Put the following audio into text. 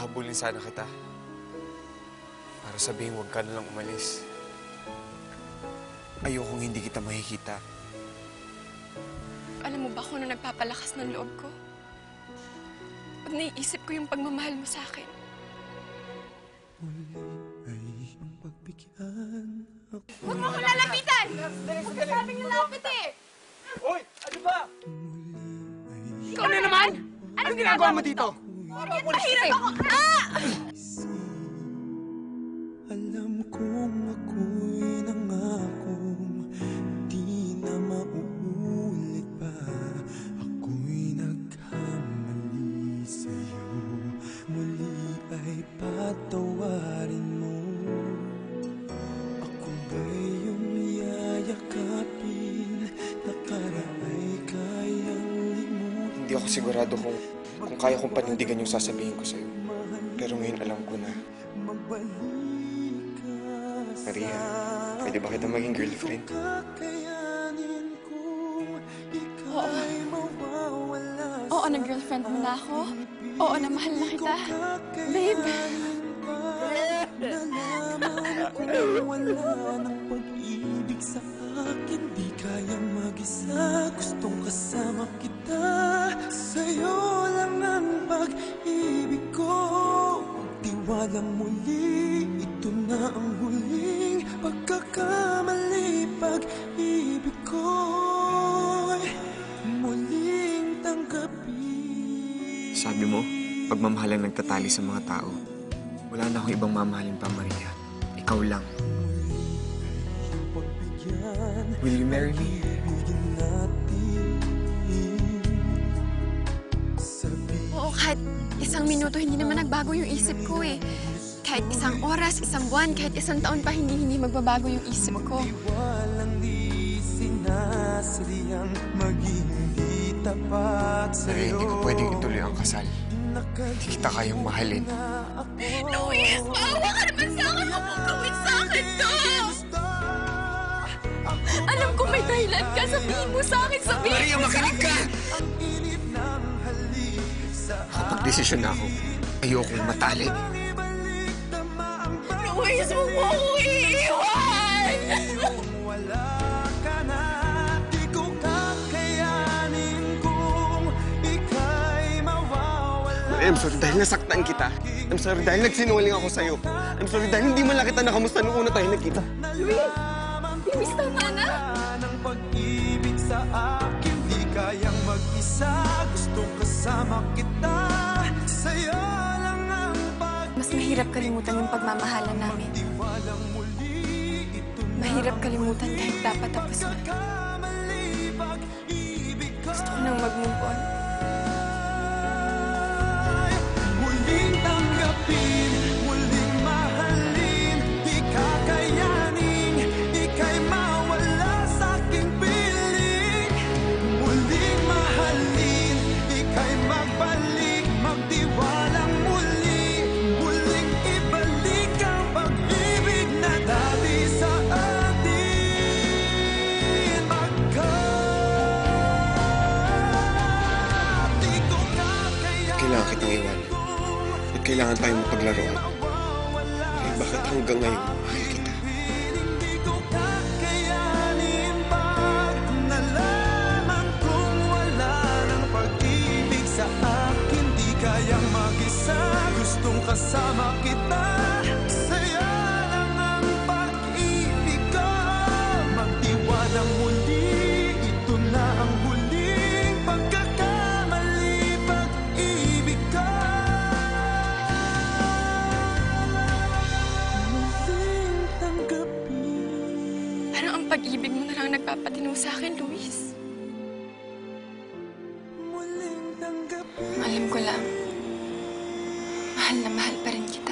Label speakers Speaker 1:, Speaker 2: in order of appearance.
Speaker 1: Hahabulin sana kita. Para sabihin huwag ka na lang umalis. Ayokong hindi kita makikita.
Speaker 2: Alam mo ba kung ano nagpapalakas ng loob ko? Pag naiisip ko yung pagmamahal mo sa akin.
Speaker 3: Huwag mo ko lalapitan! Huwag ka sabing lalapit eh!
Speaker 1: Hoy! Ano ba?
Speaker 3: Ikaw na naman!
Speaker 1: Anong ginagawa mo dito?
Speaker 3: Bakit mahirap ako? Ah!
Speaker 4: Alam kong ako'y nangakong di na mauulit pa. Ako'y nagkamali sa'yo. Muli ay patawarin mo. Ako ba'y iyong yayakapin? Nakaraay kayang limutin.
Speaker 1: Hindi ako sigurado kung kaya kong panindigan yung sasabihin ko sa'yo. Pero ngayon alam ko na. Maria, pwede ba kita maging girlfriend?
Speaker 2: Oo. Oo na girlfriend mo na ako. Oo na mahal na kita. Babe.
Speaker 4: Nalaman kong wala ng pag-ibig sa akin. Di kayang mag-isa, gustong kasama kita. Sa'yo lang ang pag-ibig ko. Magtiwalang muli, ito na ang huling pagkakamali. Pag-ibig ko'y muling tanggapin.
Speaker 1: Sabi mo, pagmamahal ang nagtatali sa mga tao. Wala na akong ibang mamahalin pa, Maria. Ikaw lang. Will you marry me?
Speaker 2: Oo, kahit isang minuto hindi naman nagbago yung isip ko eh. Kahit isang oras, isang buwan, kahit isang taon pa hindi magbabago yung isip ko.
Speaker 4: Walang di sinasadyang maging di tapat
Speaker 1: Maria,
Speaker 4: sa'yo.
Speaker 1: hindi ko pwedeng ituloy ang kasal. Hindi kita kayang mahalin.
Speaker 3: Luis, maawa ka naman sa akin! Huwag mong gawin sa akin to!
Speaker 2: Alam ko may dahilan ka. Sabihin mo sa akin, sabihin
Speaker 1: Maria,
Speaker 2: mo sa
Speaker 1: makinig ka! Kapag-desisyon na ako, ayokong matali.
Speaker 3: Luis, huwag mo ako iiwan!
Speaker 4: Wala ka na, di ko kakayanin kung ika'y mawawala.
Speaker 1: I'm sorry dahil nasaktan kita. I'm sorry dahil nagsinungaling ako sa'yo. I'm sorry dahil hindi man lang kita nakamusta nung una tayo nagkita.
Speaker 2: Luis, tama na.
Speaker 4: Ng pag-ibig sa akin, di kayang mag-isa. Gustong kasama kita. Sa'yo lang ang
Speaker 2: Mas mahirap kalimutan yung pagmamahalan namin.
Speaker 4: pagtiwalang muli. Ito
Speaker 2: Mahirap kalimutan kahit dapat tapos na.
Speaker 4: kamali, pag-ibig ko.
Speaker 2: Gusto ko nang mag-move on.
Speaker 4: Muling tanggapin, muling mahalin. Di kakayanin, ika'y mawala sa aking piling. Muling mahalin, ika'y magbalik. Magtiwalang muli, muling ibalik ang pag-ibig na dati sa atin. Di ko kakayanin.
Speaker 1: Kailangan kitang iwan. At kailangan tayong mapaglaruan. Kaya bakit hanggang ngayon mahal kita?
Speaker 4: Hindi ko kakayanin pag nalaman kong wala ng pag-ibig sa akin. Di kayang mag-isa, gustong kasama kita. Sa'yo lang ang pag-ibig ko. Magtiwalang muli, ito na ang huling pagkakamali. Pag-ibig ko. Muling tanggapin.
Speaker 2: Parang ang pag-ibig mo na lang nagpapatino sa akin, Luis.
Speaker 4: Muling tanggapin.
Speaker 2: Alam ko lang, mahal na mahal pa rin kita.